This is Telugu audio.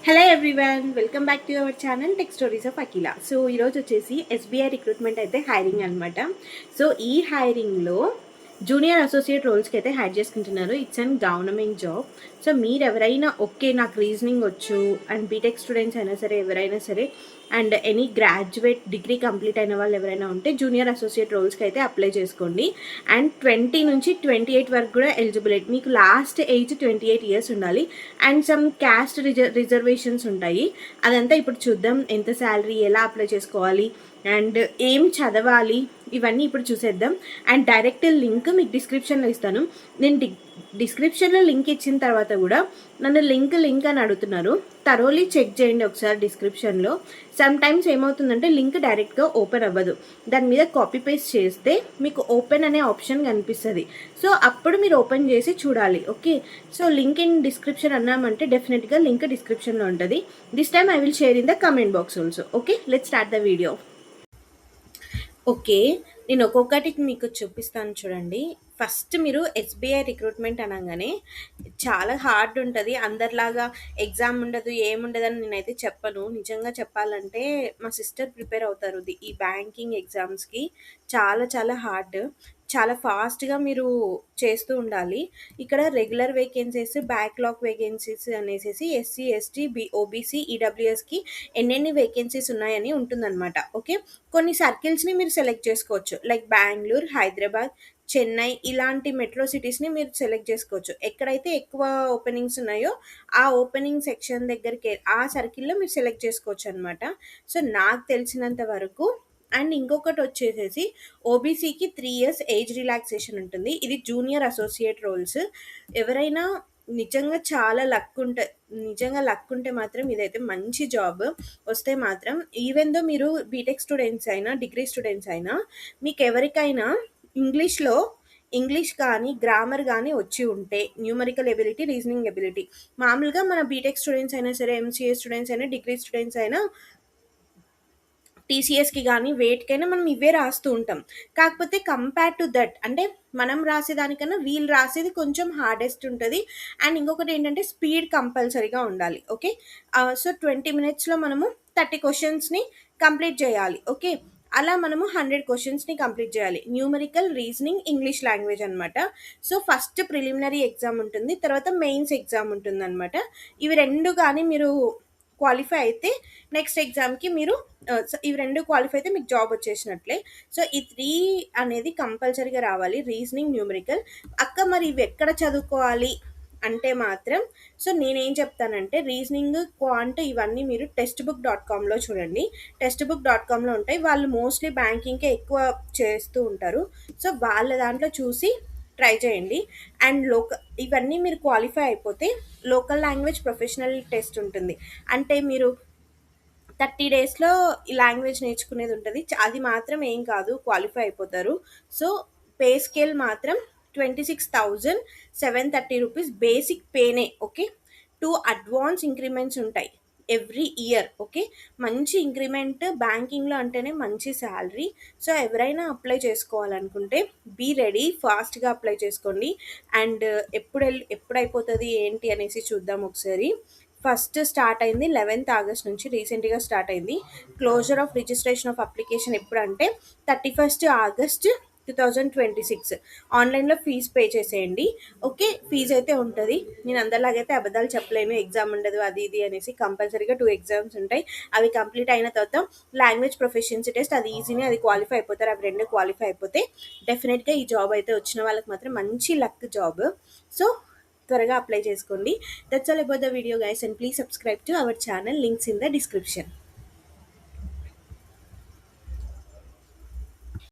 Hello everyone, welcome back to our channel tech stories of Akhila. So ఈరోజు వచ్చేసి ఎస్బీఐ రిక్రూట్మెంట్ అయితే హైరింగ్ అనమాట. సో ఈ హైరింగ్లో జూనియర్ అసోసియేట్ రోల్స్కి అయితే హైర్ చేసుకుంటున్నారు. It's and government job. So మీరు ఎవరైనా ఓకే నాకు రీజనింగ్ వచ్చు అండ్ బీటెక్ స్టూడెంట్స్ అయినా సరే ఎవరైనా సరే and any graduate degree complete అయిన వాళ్ళు ఎవరైనా ఉంటే జూనియర్ అసోసియేట్ రోల్స్కి అయితే అప్లై చేసుకోండి. అండ్ 20 నుంచి 28 వరకు కూడా ఎలిజిబిలిటీ, మీకు లాస్ట్ ఏజ్ 28 ఇయర్స్ ఉండాలి. అండ్ సమ్ క్యాస్ట్ రిజర్వేషన్స్ ఉంటాయి. అదంతా ఇప్పుడు చూద్దాం. ఎంత శాలరీ, ఎలా అప్లై చేసుకోవాలి అండ్ ఏం చదవాలి, ఇవన్నీ ఇప్పుడు చూసేద్దాం. అండ్ డైరెక్ట్ లింక్ మీకు డిస్క్రిప్షన్లో ఇస్తాను. నేను డిస్క్రిప్షన్లో లింక్ ఇచ్చిన తర్వాత కూడా నన్ను లింక్ అని అడుగుతున్నారు. థరోలీ చెక్ చేయండి ఒకసారి డిస్క్రిప్షన్లో. సమ్ టైమ్స్ ఏమవుతుందంటే లింక్ డైరెక్ట్గా ఓపెన్ అవ్వదు. దాని మీద కాపీ పేస్ట్ చేస్తే మీకు ఓపెన్ అనే ఆప్షన్ కనిపిస్తుంది. సో అప్పుడు మీరు ఓపెన్ చేసి చూడాలి. Okay, so link in description అన్నామంటే డెఫినెట్గా లింక్ డిస్క్రిప్షన్లో ఉంటుంది. This time I will share in the comment box also. Okay, let's start the video. Okay, నేను ఒక్కొక్కటి మీకు చూపిస్తాను చూడండి. ఫస్ట్ మీరు ఎస్బీఐ రిక్రూట్మెంట్ అనగానే చాలా హార్డ్ ఉంటుంది. అందరిలాగా ఎగ్జామ్ ఉండదు, ఏముండదని నేనైతే చెప్పను. నిజంగా చెప్పాలంటే మా సిస్టర్ ప్రిపేర్ అవుతారు ఈ బ్యాంకింగ్ ఎగ్జామ్స్కి. చాలా చాలా హార్డ్, చాలా ఫాస్ట్గా మీరు చేస్తూ ఉండాలి. ఇక్కడ రెగ్యులర్ వేకెన్సీస్, బ్యాక్లాగ్ వేకెన్సీస్ అనేసి ఎస్సీ ఎస్టీ ఓబీసీ ఈడబ్ల్యూఎస్కి ఎన్నెన్ని వేకెన్సీస్ ఉన్నాయని ఉంటుందన్నమాట. ఓకే, కొన్ని సర్కిల్స్ని మీరు సెలెక్ట్ చేసుకోవచ్చు. లైక్ బెంగళూరు, హైదరాబాద్, చెన్నై ఇలాంటి మెట్రో సిటీస్ని మీరు సెలెక్ట్ చేసుకోవచ్చు. ఎక్కడైతే ఎక్కువ ఓపెనింగ్స్ ఉన్నాయో ఆ ఓపెనింగ్ సెక్షన్ దగ్గరికి ఆ సర్కిల్లో మీరు సెలెక్ట్ చేసుకోవచ్చు అనమాట. సో నాకు తెలిసినంత వరకు. అండ్ ఇంకొకటి వచ్చేసేసి ఓబీసీకి 3 years ఏజ్ రిలాక్సేషన్ ఉంటుంది. ఇది జూనియర్ అసోసియేట్ రోల్స్. ఎవరైనా నిజంగా లక్ ఉంటే మాత్రం ఇదైతే మంచి జాబ్ వస్తే మాత్రం, ఈవెన్ దో మీరు బీటెక్ స్టూడెంట్స్ అయినా డిగ్రీ స్టూడెంట్స్ అయినా మీకు ఎవరికైనా ఇంగ్లీష్ కానీ గ్రామర్ కానీ వచ్చి ఉంటే, న్యూమరికల్ ఎబిలిటీ, రీజనింగ్ ఎబిలిటీ, మామూలుగా మన బీటెక్ స్టూడెంట్స్ అయినా సరే, ఎంసీఏ స్టూడెంట్స్ అయినా, డిగ్రీ స్టూడెంట్స్ అయినా, టీసీఎస్కి కానీ వేటికైనా మనం ఇవే రాస్తూ ఉంటాం. కాకపోతే కంపేర్ టు దట్, అంటే మనం రాసేదానికన్నా వీళ్ళు రాసేది కొంచెం హార్డెస్ట్ ఉంటుంది. అండ్ ఇంకొకటి ఏంటంటే స్పీడ్ కంపల్సరీగా ఉండాలి. ఓకే, సో 20 minutesలో మనము 30 questions కంప్లీట్ చేయాలి. ఓకే, అలా మనము 100 questions కంప్లీట్ చేయాలి. న్యూమరికల్, రీజనింగ్, ఇంగ్లీష్ లాంగ్వేజ్ అనమాట. సో ఫస్ట్ ప్రిలిమినరీ ఎగ్జామ్ ఉంటుంది, తర్వాత మెయిన్స్ ఎగ్జామ్ ఉంటుంది అనమాట. ఇవి రెండు కానీ మీరు క్వాలిఫై అయితే నెక్స్ట్ ఎగ్జామ్కి మీరు ఇవి రెండు క్వాలిఫై అయితే మీకు జాబ్ వచ్చేసినట్లే. సో ఈ 3 అనేది కంపల్సరీగా రావాలి, రీజనింగ్, న్యూమరికల్. అక్క మరి ఇవి ఎక్కడ చదువుకోవాలి అంటే మాత్రం, సో నేనేం చెప్తానంటే రీజనింగ్, క్వాంట్ ఇవన్నీ మీరు textbook.comలో చూడండి. textbook.comలో ఉంటాయి. వాళ్ళు మోస్ట్లీ బ్యాంకింగ్కే ఎక్కువ చేస్తూ ఉంటారు. సో వాళ్ళ దాంట్లో చూసి ట్రై చేయండి. అండ్ ఇవన్నీ మీరు క్వాలిఫై అయిపోతే లోకల్ లాంగ్వేజ్ ప్రొఫెషనల్ టెస్ట్ ఉంటుంది. అంటే మీరు 30 daysలో ఈ లాంగ్వేజ్ నేర్చుకునేది ఉంటుంది. అది మాత్రం ఏం కాదు, క్వాలిఫై అయిపోతారు. సో పే స్కేల్ మాత్రం 26,730 రూపీస్ బేసిక్ పేనే. ఓకే, 2 అడ్వాన్స్ ఇంక్రిమెంట్స్ ఉంటాయి ఎవ్రీ ఇయర్. ఓకే, మంచి ఇంక్రిమెంట్ బ్యాంకింగ్లో అంటేనే మంచి శాలరీ. సో ఎవరైనా అప్లై చేసుకోవాలనుకుంటే బీ రెడీ, ఫాస్ట్గా అప్లై చేసుకోండి. అండ్ ఎప్పుడు అయిపోతుంది ఏంటి అనేసి చూద్దాం ఒకసారి. ఫస్ట్ స్టార్ట్ అయింది 11th August నుంచి, రీసెంట్గా స్టార్ట్ అయింది. Closure of registration of application ఎప్పుడంటే 31st August 2026. ఆన్లైన్లో ఫీజు పే చేసేయండి. ఓకే, ఫీజు అయితే ఉంటుంది. నేను అందరిలాగైతే అబద్ధాలు చెప్పలేను, ఎగ్జామ్ ఉండదు అది ఇది అనేసి. కంపల్సరీగా 2 ఎగ్జామ్స్ ఉంటాయి. అవి కంప్లీట్ అయిన తర్వాత లాంగ్వేజ్ ప్రొఫిషియన్సీ టెస్ట్, అది ఈజీనే, అది క్వాలిఫై అయిపోతారు. అవి రెండు క్వాలిఫై అయిపోతే డెఫినెట్గా ఈ జాబ్ అయితే వచ్చిన వాళ్ళకి మాత్రం మంచి లక్ జాబ్. సో త్వరగా అప్లై చేసుకోండి. That's all about the video guys, and please subscribe to our channel. Links in the description.